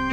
Tu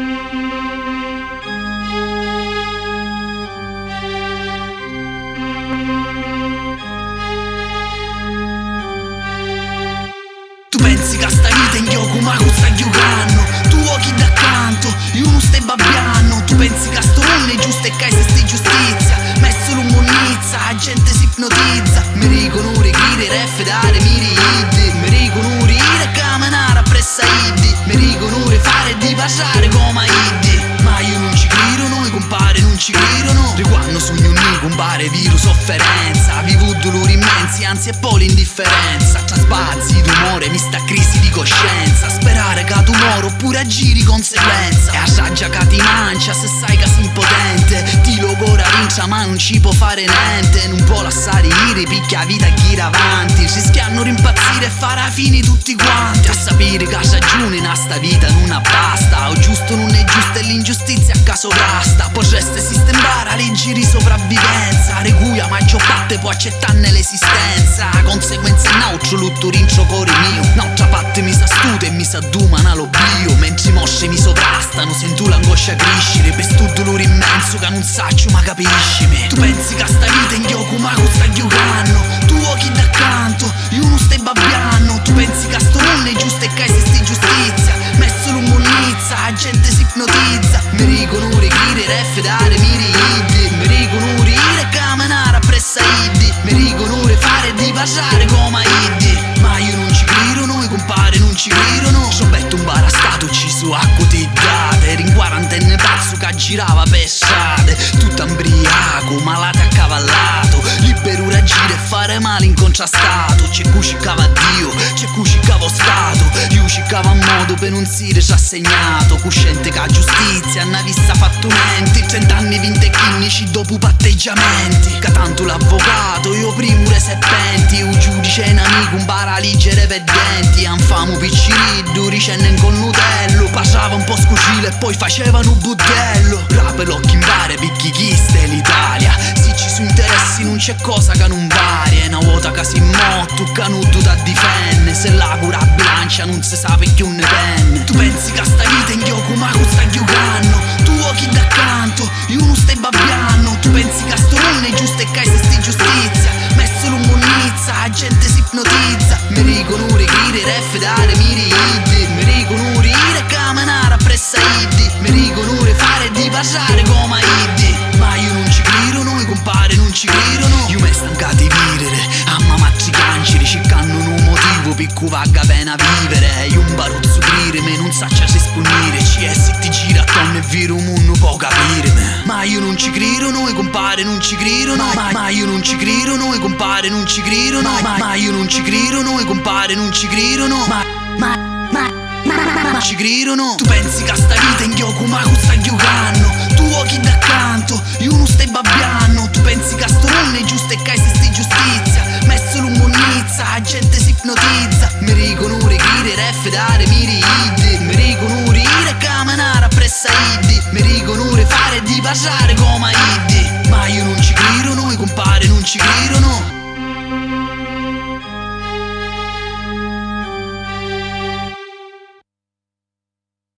pensi che sta vita in gioco ma sta giocando? Tu occhi d'accanto, io non stai babbiando. Tu pensi che sto mondo è giusto e che se stai giustizia messo l'umonizza, la gente si ipnotizza. Mi dicono chi ref dare miri iddi, mi dicono ire camminare appresso iddi, mi dicono fare di passare come iddi. Ma io non ci credo, noi compare non ci credono. Di quando sogno un compare virus sofferenza, vivo dolori immensi, anzi è poi l'indifferenza. Tra spazi d'umore mi sta crisi di coscienza, sperare che tu moro oppure agiri conseguenza. E assaggia che ti mancia se sai che sei impotente, ti logora rincia ma non ci può fare niente. Non può lasciare ire, picchia vita e gira avanti, rischiano rimpazzire e fare a fine tutti quanti. A sapere che ragione in sta vita non abbasta, o giusto non è giusto e l'ingiustizia a caso rasta. Potreste sistemare leggi di sopravvivenza, recuia maggior parte può accettarne l'esistenza. Conseguenze naucio lutto rincio cuore mio, un'altra parte mi sa stuta e mi sa dumana l'oblio. Mentre i mosci mi sovrastano sento l'angoscia crescere per sto dolore immenso che non saccio ma capisci me. Tu pensi che sta vita in gioco ma sta giocando? Tu occhi d'accanto, io non stai babbiando. Tu pensi che sto mondo è giusto e che se stai giustizia messo l'umonizza, la gente si ipnotizza. Mi dicono chi ref dare miri iddi, mi dicono ire camminare appresso iddi, mi dicono fare di passare come iddi. Ma io non ci credo, noi compare non ci credono. C'ho betto un barastato ucciso a quotidiane, ero in quarantenne pazzo che girava per strade, tutto ambriaco, malato e accavallato, libero d'agire e fare male incontrastato. C'è cui ciccava Dio, c'è cui ciccava Stato, io ciccava a modo per non si assegnato, cosciente che a giustizia hanno vista fatto niente. 30 anni 20 clinici dopo patteggiamenti, che tanto l'avvocato io primo re serpenti, il giudice in amico un paraligere per denti. Anfamo picciriddu, ricenne con nutello, passava un po' scocile e poi facevano un budello. Rape l'occhio in bare, picchi chiste l'Italia, se ci su interessi non c'è cosa che non varia. È una vuota che si motto, canuto da difende, se la cura a bilancia non si sa perché un ne penne. Tu pensi che sta vita in gioco ma sta giocando? Tu occhi d'accanto, io non stai babbiando. Tu pensi che sto mondo è giusto e che se stai giustizia messo l'umonizza, la gente si ipnotizza. Mi dicono chi ref dare miri iddi, mi dicono ire camminare appresso iddi, mi dicono fare di passare come iddi. Ma io non ci credo, noi compare non ci credono. Io mi stanca di vivere, a mamma ci canceri, cercando un motivo per cui vagga pena vivere. Io un barozzo crire, me non saccia rispondere, ci è se ti gira attorno è vero un mondo può capire me. Ma io non ci credo, noi compare non ci credono. Ma io non ci credo, noi compare non ci credono. Ma io non ci credo, noi compare non ci credono. Ma ci credono. Tu pensi che sta vita in gioco ma sta giocando? Tu occhi d'accanto, io non stai babbiando. Tu pensi che sto mondo è giusto e che se stai giustizia messo l'umonizza, la gente si ipnotizza. Mi dicono chi ref dare miri iddi, mi dicono ire camminare appresso iddi, mi dicono fare di passare come iddi. Ma io non ci credo, noi compare non ci credono.